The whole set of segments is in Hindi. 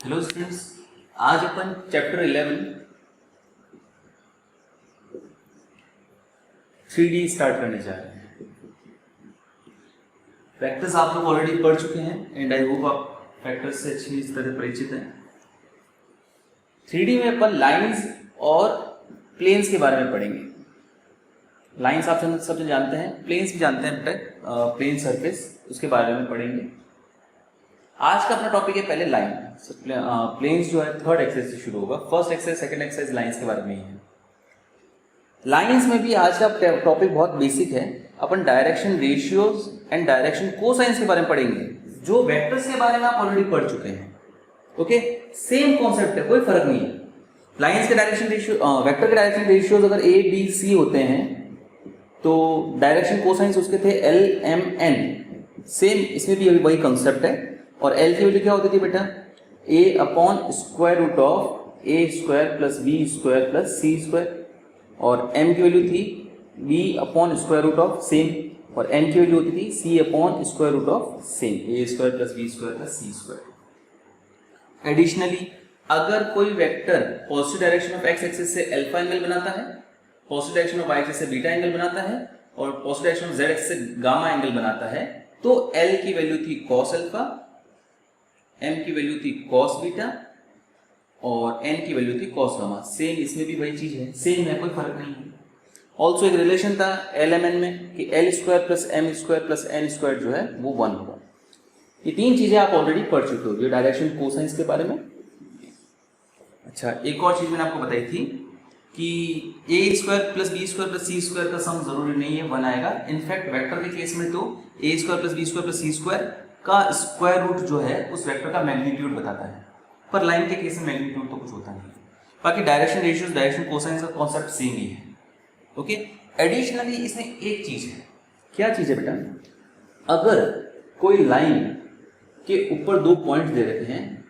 हेलो स्टूडेंट्स, आज अपन चैप्टर 11 3D स्टार्ट करने जा रहे हैं। वेक्टर्स आप लोग ऑलरेडी पढ़ चुके हैं एंड आई होप आप वेक्टर्स से अच्छी तरह परिचित हैं। 3D में अपन लाइंस और प्लेन्स के बारे में पढ़ेंगे। लाइंस आप सब जानते हैं, प्लेन्स भी जानते हैं बेटा, प्लेन सरफेस उसके बारे में पढ़ेंगे। आज का अपना टॉपिक है पहले लाइन। प्लेन्स जो है थर्ड एक्सरसाइज से शुरू होगा। First exercise second exercise lines के बारे में ही है। लाइंस में भी आज का टॉपिक बहुत बेसिक है। अपन direction ratios and direction cosines के बारे में पढ़ेंगे, जो वेक्टर्स के बारे में आप ऑलरेडी पढ़ चुके हैं। ओके, सेम कॉन्सेप्ट है, कोई फर्क नहीं है। लाइंस के डायरेक्शन रेशियो, वेक्टर के डायरेक्शन रेशियोज अगर ए बी सी होते हैं तो डायरेक्शन कोसाइंस उसके थे एल एम एन। सेम इसमें भी वही कॉन्सेप्ट है। और एल की वैल्यू क्या होती थी बेटा? A upon square root of A square plus B square plus C square. और एम की वैल्यू थी B upon square root of same, और एन की वैल्यू होती थी C upon square root of same, A square plus B square plus C square. Additionally अगर कोई vector positive direction of X axis से अल्फा एंगल बनाता है, positive direction of Y axis से बीटा एंगल बनाता है, और positive direction of Z axis से गामा एंगल बनाता है, तो एल की वैल्यू थी कॉस अल्फा, एम की वैल्यू थी कॉस बीटा और एन की वैल्यू थी कॉस गामा। सेम इसमें भी वही चीज है, सेम है, कोई फर्क नहीं है। ऑल्सो एक रिलेशन था एल एम एन में कि L square plus M square plus N square जो है वो 1 होगा। ये तीन चीजें आप ऑलरेडी पढ़ चुके हो, ये डायरेक्शन कोसाइंस के बारे में। अच्छा, एक और चीज मैंने आपको बताई थी कि A square plus B square plus C square का सम जरूरी नहीं है 1 आएगा। इनफैक्ट वेक्टर के केस में तो A square plus B square plus C square का स्क्वायर रूट जो है उस वेक्टर का मैग्नीट्यूड बताता है, पर लाइन के केस में मैग्नीट्यूड तो कुछ होता नहीं है। बाकी डायरेक्शन रेशियोज, डायरेक्शन कोसाइंस का कॉन्सेप्ट सेम ही है। ओके, एडिशनली इसमें एक चीज है। क्या चीज है बेटा? अगर कोई लाइन के ऊपर 2 पॉइंट दे रखे हैं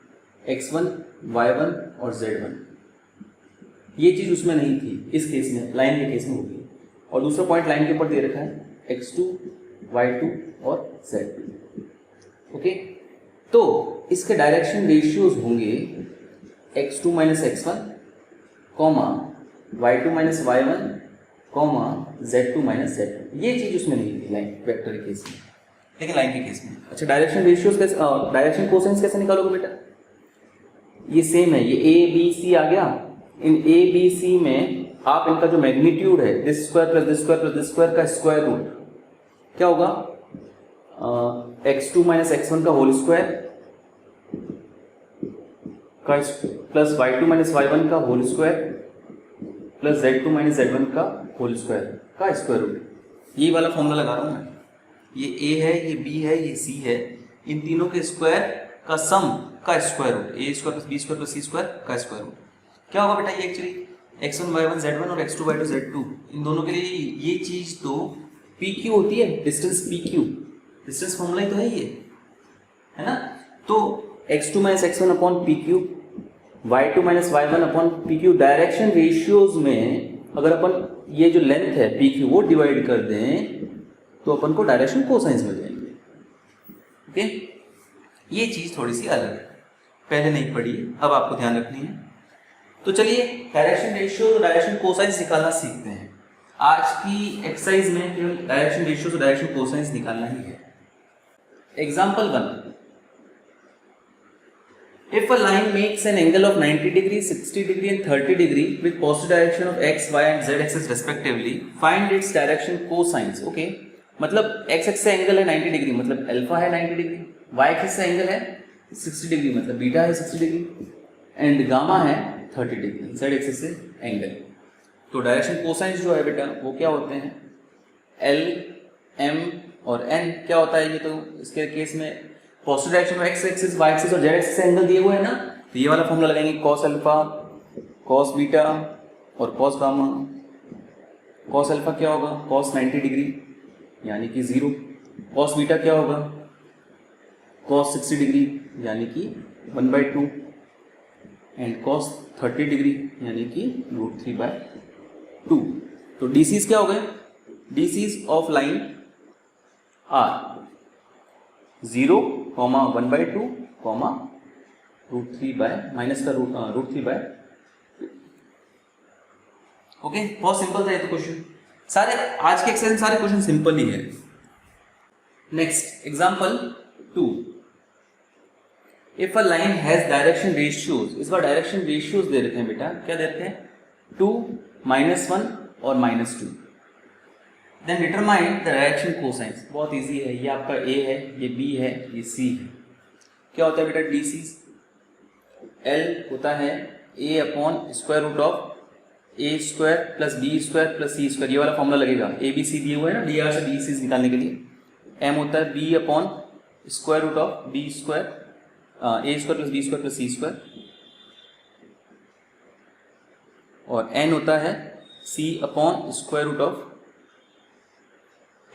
x1, y1 और z1, ये चीज उसमें नहीं थी, इस केस में लाइन के केस में होगी। और दूसरा पॉइंट लाइन के ऊपर दे रखा है x2, y2 और z2। ओके, तो इसके डायरेक्शन रेशियोज होंगे x2 minus x1 comma y2 minus y1 comma z2 minus z2। ये चीज उसमें नहीं थी लाइन वेक्टर के केस में, लेकिन लाइन के केस में। अच्छा, डायरेक्शन रेशियोज कैसे, डायरेक्शन कोसाइंस कैसे निकालोगे बेटा? ये सेम है, ये ए बी सी आ गया। इन ए बी सी में आप इनका जो मैग्नीट्यूड है this square plus this square plus this square का स्क्वायर रूट क्या होगा? x2 माइनस x1 का होल स्क्वायर का प्लस y2 माइनस y1 का whole square plus z2 minus z1 का होल स्क्वायर का स्क्वायर रूट। ये वाला फॉर्मूला लगा रहा हूं मैं। ये a है, ये b है, ये c है। इन तीनों के स्क्वायर का सम का square root, a square plus b square plus c square का स्क्वायर रूट क्या होगा बेटा? ये एक्चुअली x1 y1 z1 और x2 y2 z2, इन दोनों के लिए ये चीज तो pq होती है, डिस्टेंस pq, डिस्टेंस फॉर्मूला ही तो है ये, है ना? तो x2 minus x1 upon pq, y2 minus y1 upon pq। Direction ratios में अगर अपन ये जो लेंथ है pq वो डिवाइड कर दें तो अपन को डायरेक्शन कोसाइंस मिल जाएंगे। ओके, ये चीज थोड़ी सी अलग है, पहले नहीं पढ़ी है, अब आपको ध्यान रखनी है। तो चलिए डायरेक्शन रेशियो और डायरेक्शन कोसाइंस निकालना सीखते हैं। आज की एक्सरसाइज में केवल डायरेक्शन रेशियो और डायरेक्शन कोसाइंस निकालना ही है। Example 1. If a line makes an angle of 90 degree, 60 degree and 30 degree with positive direction of x, y and z axis respectively, find its direction cosines. Okay, मतलब x axis से एंगल है 90 डिग्री मतलब अल्फा है 90 डिग्री, y axis से एंगल है 60 डिग्री मतलब बीटा है 60 डिग्री, एंड गामा है 30 डिग्री z axis से एंगल। तो डायरेक्शन कोसाइंस जो है बेटा वो क्या होते हैं? L, M और n क्या होता है? ये तो इसके केस में पॉजिटिव डायरेक्शन में x एक्सिस, y एक्सिस और z एक्सिस से एंगल दिए हुए हैं ना, तो ये वाला फॉर्मूला लगाएंगे cos अल्फा, cos बीटा और cos गामा। cos अल्फा क्या होगा? cos 90 डिग्री यानी कि 0। cos बीटा क्या होगा? cos 60 डिग्री यानी कि 1/2 एंड cos 30 डिग्री यानी कि √3/2। तो डीसीज क्या हो गए? DCs of line are 0, 1/2, √3 by minus का √3 बाय। ओके, बहुत सिंपल था ये तो क्वेश्चन। सारे आज के एक्सरसाइज सारे क्वेश्चन सिंपल ही है। Next example 2, if a line has direction ratios, इस बार डायरेक्शन रेशियोज दे रखे हैं बेटा, क्या दे रखे हैं 2, -1 और -2। Then determine the direction cosines, बहुत इजी है, ये आपका A है, ये B है, ये C है। क्या होता है बेटा DC? L होता है A/√A² + B² + C², ये वाला फॉर्मूला लगेगा। ABC दिए हुए है ना, DR से DC निकालने के लिए। M होता है B/√B² A² + B² + C², और N होता है C/√A² +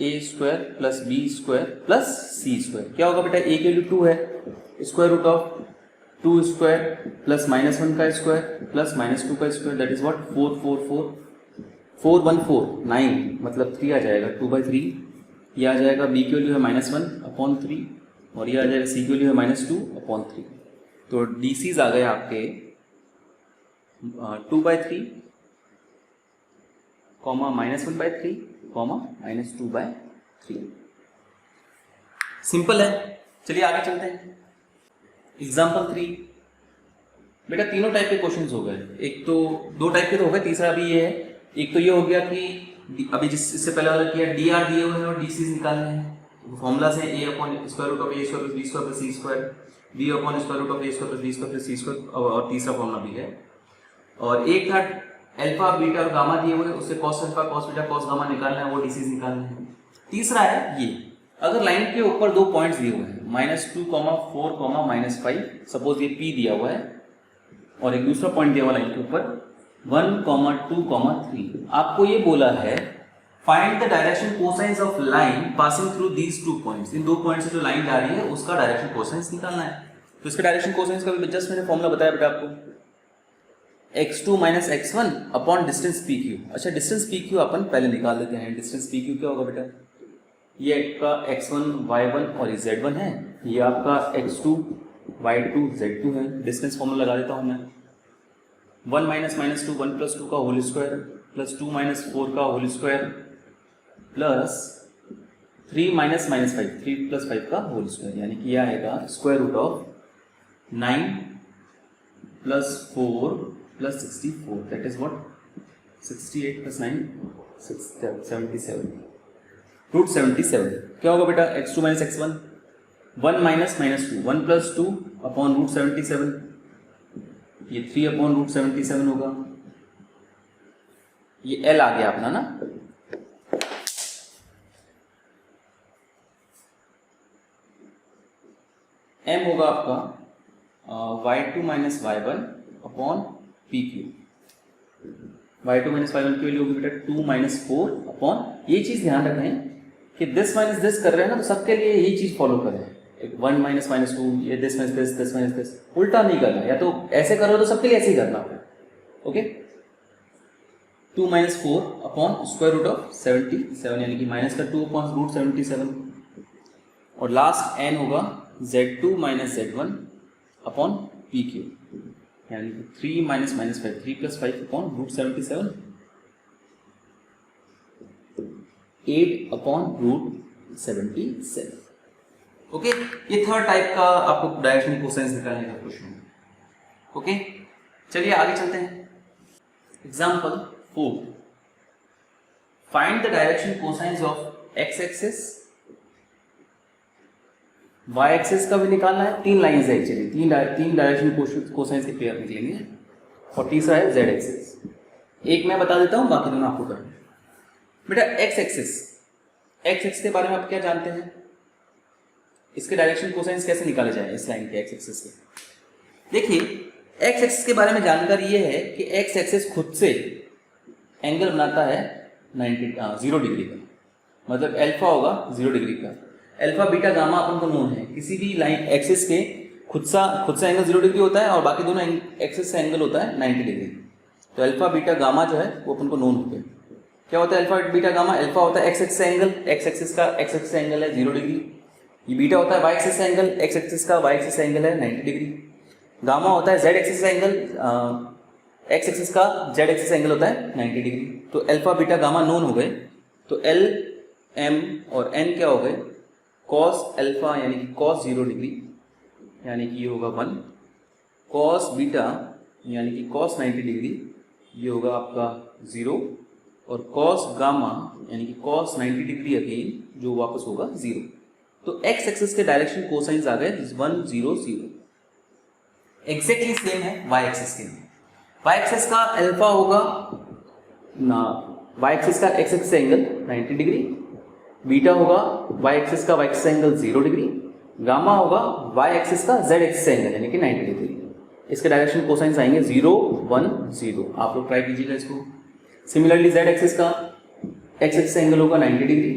B² + C²। क्या होगा बेटा, A की वैल्यू 2 है, √2² + -1 का स्क्वायर + -2 का स्क्वायर, दैट इज व्हाट 4 9, मतलब 3 आ जाएगा 2/3। ये आ जाएगा B की वैल्यू है -1/3 और ये आ जाएगा C की वैल्यू है -2/3। तो DCs आ गए आपके 2/3, -1/3, -2/3। सिंपल है। चलिए आगे चलते हैं। एग्जाम्पल 3, बेटा तीनों टाइप के क्वेश्चंस हो गए। एक तो 2 टाइप के तो हो गए, तीसरा अभी ये है। एक तो ये हो गया कि अभी इससे पहले वाला किया DR दिए हुए हैं और DCs निकालने हैं। फॉर्मूला से A/√A² + B² + C², B/√A² + B² + C², और तीसरा फॉर्मूला भी है। और एक था अल्फा, बीटा और गामा दिए हुए, उससे cos alpha, cos beta, cos gamma निकालना है, वो DCs निकालने हैं। तीसरा है ये, अगर लाइन के ऊपर 2 पॉइंट्स दिए हुए हैं -2, 4, -5, सपोज ये P दिया हुआ है और एक दूसरा पॉइंट दिया हुआ लाइन के ऊपर 1, 2, 3। आपको ये बोला है find the direction cosines of line passing through these 2 points. In 2 point से जो लाइन जा रही है उसका डायरेक्शन कोसाइंस निकालना है। तो इसका डायरेक्शन कोसाइंस का भी जस्ट मैंने फॉर्मूला बताया बेटा आपको, x2 - x1 upon distance PQ। अच्छा, डिस्टेंस PQ अपन पहले निकाल देते हैं। डिस्टेंस PQ क्या होगा बेटा, ये आपका x1 y1 और ये z1 है, ये आपका x2 y2 z2 है। डिस्टेंस फॉर्मूला लगा देता हूँ मैं, 1 - -2 1 + 2 का होल स्क्वायर + 2 - 4 का होल स्क्वायर प्लस 3 - -5 3 + 5 का होल स्क्वायर, यानी कि यह आएगा √9 + 4 + 64, दैट इज व्हाट 68 + 9 77, √77। क्या होगा बेटा, x2 - x1 1 - -2 1 + 2 अपॉन √77, ये 3 अपॉन √77 होगा। ये L आ गया अपना ना। M होगा आपका y2 - y1 upon PQ। y2 - y1 की वैल्यू होगी बेटा 2 - 4 अपॉन, ये चीज़ ध्यान रखें कि दिस माइनस दिस कर रहे हैं ना, तो सबके लिए यही चीज़ फॉलो करें। 1 - -2, ये this minus this, this minus this, उल्टा नहीं करना। या तो ऐसे करो तो सबके लिए ऐसे ही करना। ओके, 2 - 4 अपॉन √77, यानी कि -2 अपॉन √77, और लास्ट n होगा z2 - z1 अपॉन PQ, यानी कि 3 - -5 3 + 5 अपॉन √77, 8 अपॉन √77। ओके, ये थर्ड टाइप का आपको डायरेक्शन कोसाइंस निकालने का क्वेश्चन है। ओके, चलिए आगे चलते हैं। Example 4, find the direction cosines of x axis, y axis का भी निकालना है। 3 लाइंस है एक्चुअली, तीन डायरेक्शन कोसाइंस के पेयर निकलेंगे, और तीसरा है z एक्सिस। एक मैं बता देता हूँ, बाकी दोनों आपको करना है। बेटा x एक्सिस के बारे में आप क्या जानते हैं, इसके डायरेक्शन कोसाइंस कैसे निकाले जाए इस लाइन के x एक्सिस के। देखिए, x एक्सिस के बारे में जानकारी ये है कि x एक्सिस खुद से एंगल बनाता है 0 डिग्री का, मतलब अल्फा होगा 0 डिग्री का। अल्फा बीटा गामा अपन को नोन है। किसी भी लाइन एक्सिस के खुद से एंगल 0 डिग्री होता है और बाकी दोनों एक्सिस से एंगल होता है 90 डिग्री। तो अल्फा बीटा गामा जो है वो अपन को नोन होते हैं। क्या होता है अल्फा बीटा गामा? अल्फा होता है X axis angle, X axis का एक्स एक्सिस एंगल है 0 डिग्री। ये बीटा होता है Y axis angle, X axis का वाई एक्सिस एंगल है 90 डिग्री। गामा होता है जेड एक्सिस का एंगल, एक्स एक्सिस का जेड एक्सिस एंगल होता है 90 डिग्री। तो अल्फा बीटा गामा नोन हो गए, तो एल एम और एन क्या हो गए, कॉस अल्फा यानी कि कॉस 0 डिग्री यानी कि ये होगा 1, कॉस बीटा यानी कि कॉस 90 डिग्री ये होगा आपका 0, और कॉस गामा यानी कि कॉस 90 डिग्री अगेन जो वापस होगा 0। तो एक्स एक्सिस के डायरेक्शन कोसाइंस आ गए 1 0 0। एग्जैक्टली सेम है वाई एक्सिस के लिए। वाई एक्सिस का अल्फा होगा ना, वाई एक्सिस का X axis angle 90 degree, beta होगा वाई एक्सिस का Y axis angle 0 degree, gamma होगा वाई एक्सिस का जेड एक्सिस एंगल यानी कि 90 डिग्री। इसके डायरेक्शन कोसाइंस आएंगे 0 1 0। आप लोग ट्राई कीजिएगा इसको। सिमिलरली जेड एक्सिस का एक्स एक्सिस एंगल होगा 90 डिग्री,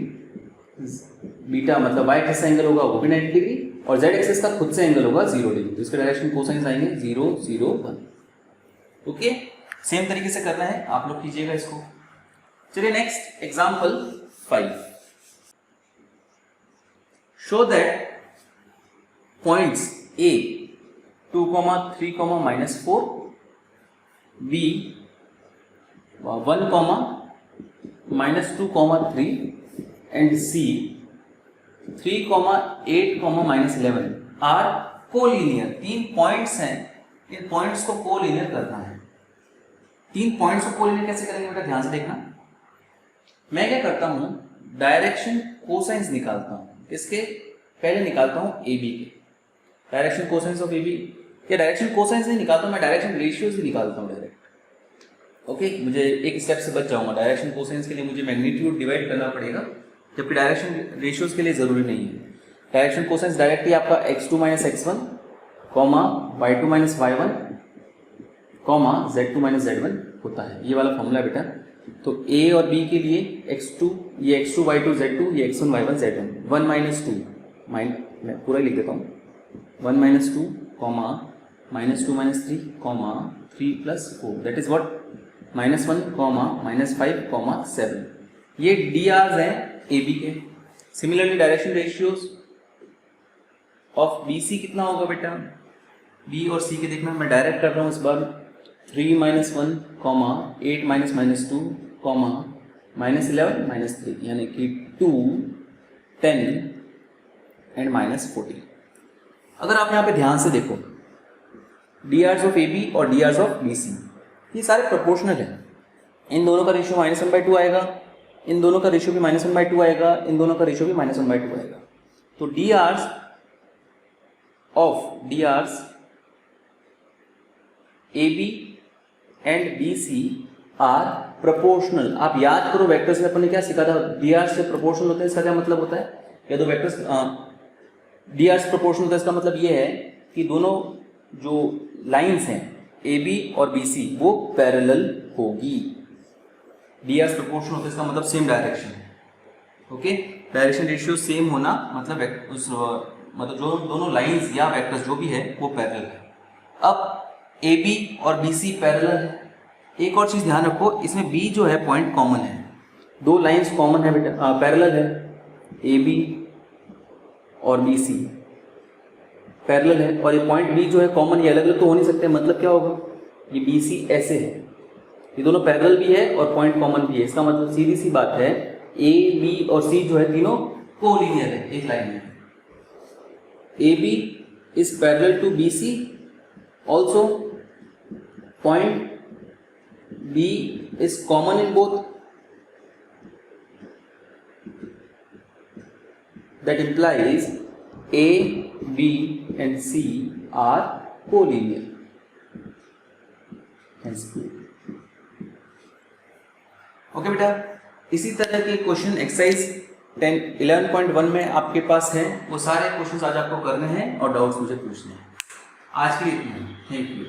बीटा मतलब वाई एक्सिस एंगल होगा वो भी 90 डिग्री, और जेड एक्सिस का खुद से एंगल होगा 0 डिग्री। तो इसके डायरेक्शन कोसाइंस आएंगे 0 0 1। ओके, सेम तरीके से करना है, आप लोग कीजिएगा इसको। चलिए next example 5। Show that points A 2, 3, -4, B 1, -2, 3 and C 3, 8, -11 are collinear. 3 points हैं, इन पॉइंट्स को कोलिनियर करना है। 3 पॉइंट्स को कोलिनियर कैसे करेंगे बेटा, ध्यान से देखना। मैं क्या करता हूं, डायरेक्शन कोसाइंस निकालता हूं। इसके पहले निकालता हूं ए बी के direction cosines of A B. या डायरेक्शन कोसाइंस नहीं निकालता हूं, मैं डायरेक्शन रेशियोज ही निकालता हूं डायरेक्ट। ओके, मुझे एक स्टेप से बच जाऊंगा। डायरेक्शन कोसाइंस के लिए मुझे मैग्नीट्यूड डिवाइड करना पड़ेगा, जबकि डायरेक्शन रेशियोज के लिए जरूरी नहीं है। डायरेक्शन कोसाइंस डायरेक्टली आपका x2 - x1, y2 - y1, z2 - z1 होता है। ये वाला फॉर्मूला बेटा। तो a और b के लिए x2, ये x2 y2 z2, ये x1 y1 z1। 1 - 2 मैं पूरा लिख देता हूँ। 1 - 2, -2 - 3, 3 + 4 दैट इज व्हाट -1, -5, 7। ये डी आर्स हैं ए बी के। Similarly direction ratios of B C कितना होगा बेटा, बी और सी के देखना। मैं डायरेक्ट कर रहा हूँ इस बार। 3 - 1, 8 - -2, -11 - 3 यानी कि 2, 10 एंड -14। अगर आप यहाँ पे ध्यान से देखो, D R's of A B और D R's of B C ये सारे प्रोपोर्शनल है। इन दोनों का रेशियो -1/2 आएगा, इन दोनों का रेशियो भी -1/2 आएगा, इन दोनों का रेशियो भी -1/2 आएगा। तो D Rs A B and B C are proportional. आप याद करो वेक्टर्स में अपन ने क्या सीखा था, डी आर से प्रोपोर्शनल होते हैं। इसका क्या मतलब होता है, या दो वेक्टर्स डी आर से प्रोपोर्शनल होता है, इसका मतलब ये है कि दोनों जो लाइंस हैं ए बी और बी सी वो पैरेलल होगी। डी आर प्रोपोर्शनल होता है, इसका मतलब सेम डायरेक्शन है। ओके, डायरेक्शन रेशियो सेम होना मतलब जो दोनों लाइंस या वेक्टर्स जो भी है वो पैरेलल है। अब ए बी और बी सी पैरेलल है। एक और चीज ध्यान रखो, इसमें बी जो है पॉइंट कॉमन है, दो लाइंस कॉमन है बेटा, पैरेलल है। ए बी और बी सी पैरेलल है, और ये पॉइंट बी जो है कॉमन, ये अलग अलग तो हो नहीं सकते। मतलब क्या होगा, ये बी सी ऐसे है, ये दोनों पैरेलल भी है और पॉइंट कॉमन भी है। इसका मतलब सीधी सी बात है, ए बी और सी जो है तीनों कोलिनियर है, एक लाइन में। A B is parallel to B C, also point B is common in both, that implies A, B and C are collinear. Okay बेटा, इसी तरह के क्वेश्चन एक्सरसाइज 11.1 में आपके पास है, वो सारे क्वेश्चन आज आपको करने हैं और डाउट्स मुझे पूछने हैं। आज के लिए इतना ही, थैंक यू।